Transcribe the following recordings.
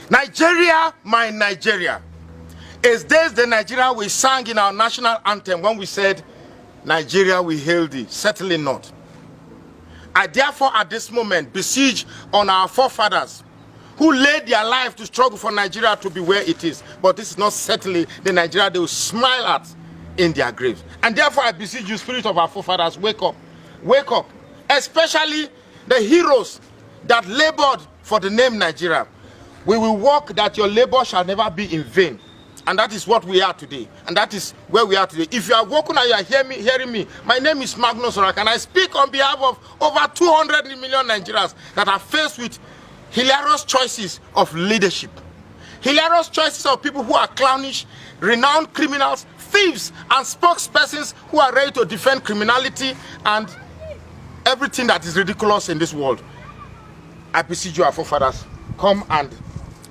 Nigeria, my Nigeria. Is this the Nigeria we sang in our national anthem when we said, Nigeria we hail thee? Certainly not. I therefore at this moment beseech on our forefathers who laid their life to struggle for Nigeria to be where it is. But this is not certainly the Nigeria they will smile at in their graves. And therefore I beseech you, spirit of our forefathers, wake up. Wake up. Especially the heroes that labored for the name Nigeria. We will walk that your labor shall never be in vain. And that is what we are today. And that is where we are today. If you are woken and you are hearing me, my name is Magnus Orak, and I speak on behalf of over 200 million Nigerians that are faced with hilarious choices of leadership. Hilarious choices of people who are clownish, renowned criminals, thieves, and spokespersons who are ready to defend criminality and everything that is ridiculous in this world. I beseech you, our forefathers, come and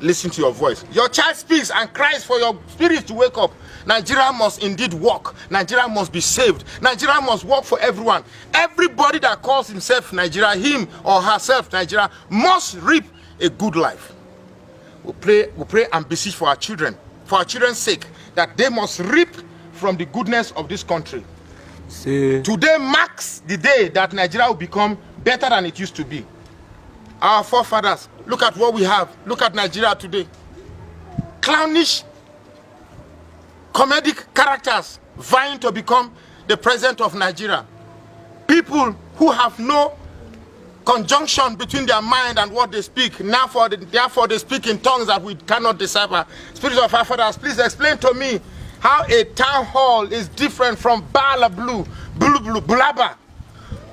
listen to your voice. Your child speaks and cries for your spirit to wake up. Nigeria must indeed walk. Nigeria must be saved. Nigeria must work for everyone. Everybody that calls himself Nigeria, him or herself Nigeria, must reap a good life. We pray and beseech for our children's sake, that they must reap from the goodness of this country. See. Today marks the day that Nigeria will become better than it used to be. Our forefathers, look at what we have. Look at Nigeria today. Clownish, comedic characters vying to become the president of Nigeria. People who have no conjunction between their mind and what they speak. Therefore they speak in tongues that we cannot decipher. Spirit of our fathers, please explain to me how a town hall is different from Bala Blue, Bulaba.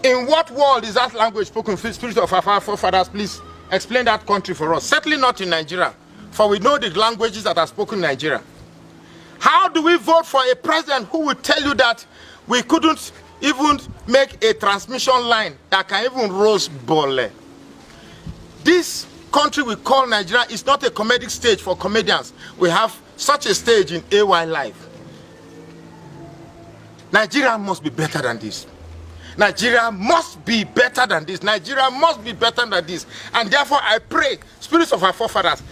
In what world is that language spoken? Spirit of our forefathers, please explain that country for us. Certainly not in Nigeria, for we know the languages that are spoken in Nigeria. How do we vote for a president who will tell you that we couldn't even make a transmission line that can even roast bole? This country we call Nigeria is not a comedic stage for comedians. We have such a stage in AY life. Nigeria must be better than this. Nigeria must be better than this. Nigeria must be better than this. And therefore I pray, spirits of our forefathers,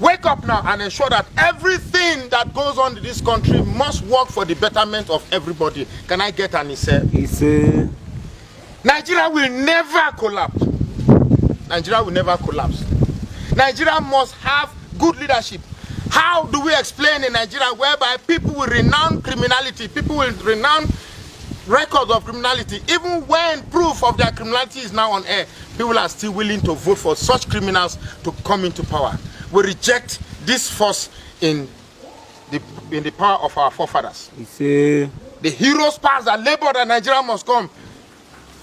wake up now and ensure that everything that goes on in this country must work for the betterment of everybody. Can I get an ise? Nigeria will never collapse. Nigeria will never collapse. Nigeria must have good leadership. How do we explain in Nigeria whereby people will renown criminality, people will renown records of criminality, even when proof of their criminality is now on air, people are still willing to vote for such criminals to come into power. We reject this force in the power of our forefathers. The heroes past that labor that Nigeria must come.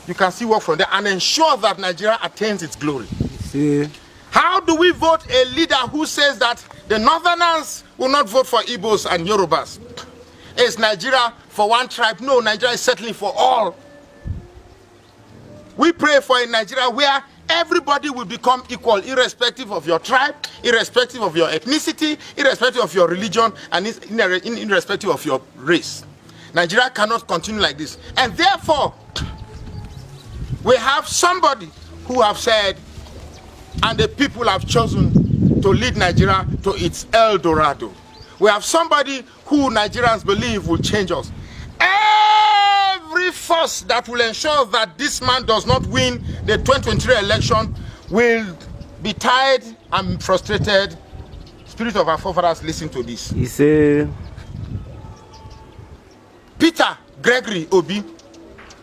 You can see work from there and ensure that Nigeria attains its glory. How do we vote a leader who says that the Northerners will not vote for Igbos and Yorubas? Is Nigeria for one tribe? No, Nigeria is settling for all. We pray for a Nigeria where everybody will become equal, irrespective of your tribe, irrespective of your ethnicity, irrespective of your religion, and irrespective of your race. Nigeria cannot continue like this. And therefore, we have somebody who have said, and the people have chosen to lead Nigeria to its El Dorado. We have somebody who Nigerians believe will change us. Every force that will ensure that this man does not win the 2023 election will be tired and frustrated. Spirit of our forefathers, listen to this. He said, Peter Gregory Obi,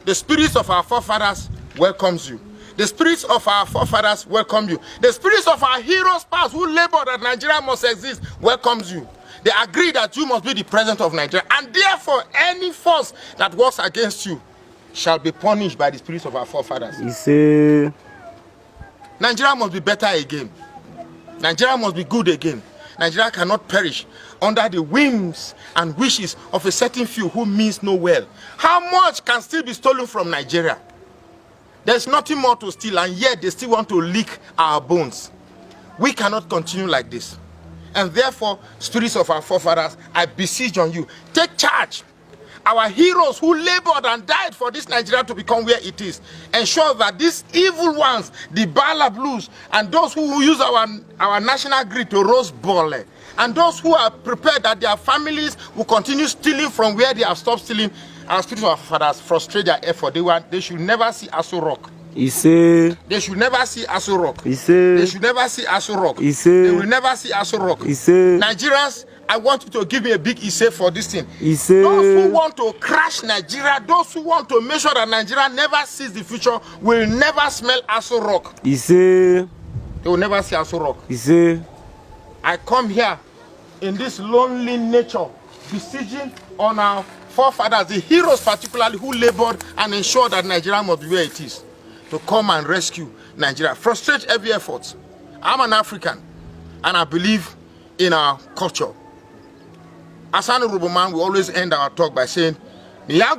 the spirits of our forefathers welcomes you. The spirits of our forefathers welcome you. The spirits of our heroes past who labor that Nigeria must exist welcomes you. They agree that you must be the president of Nigeria, and therefore any force that works against you shall be punished by the spirits of our forefathers. he said, Nigeria must be better again. Nigeria must be good again. Nigeria cannot perish under the whims and wishes of a certain few who means no well. How much can still be stolen from Nigeria? There's nothing more to steal, and yet they still want to lick our bones. We cannot continue like this. And therefore, spirits of our forefathers, I beseech on you, take charge our heroes who labored and died for this Nigeria to become where it is, ensure that these evil ones, the Bala Blues, and those who use our national grid to roast bole, and those who are prepared that their families will continue stealing from where they have stopped stealing, our spiritual fathers frustrate their effort. They should never see Aso Rock. They should never see Aso Rock. They should never see Aso Rock. They will never see Aso Rock. Nigerians, I want you to give me a big isse for this thing. Those who want to crash Nigeria, those who want to make sure that Nigeria never sees the future, will never smell Aso Rock. They will never see Aso Rock. I come here in this lonely nature, besieging on our forefathers, the heroes particularly who labored and ensured that Nigeria must be where it is, to come and rescue Nigeria. Frustrate every effort. I'm an African, and I believe in our culture. As an Urhobo man, we always end our talk by saying, yeah.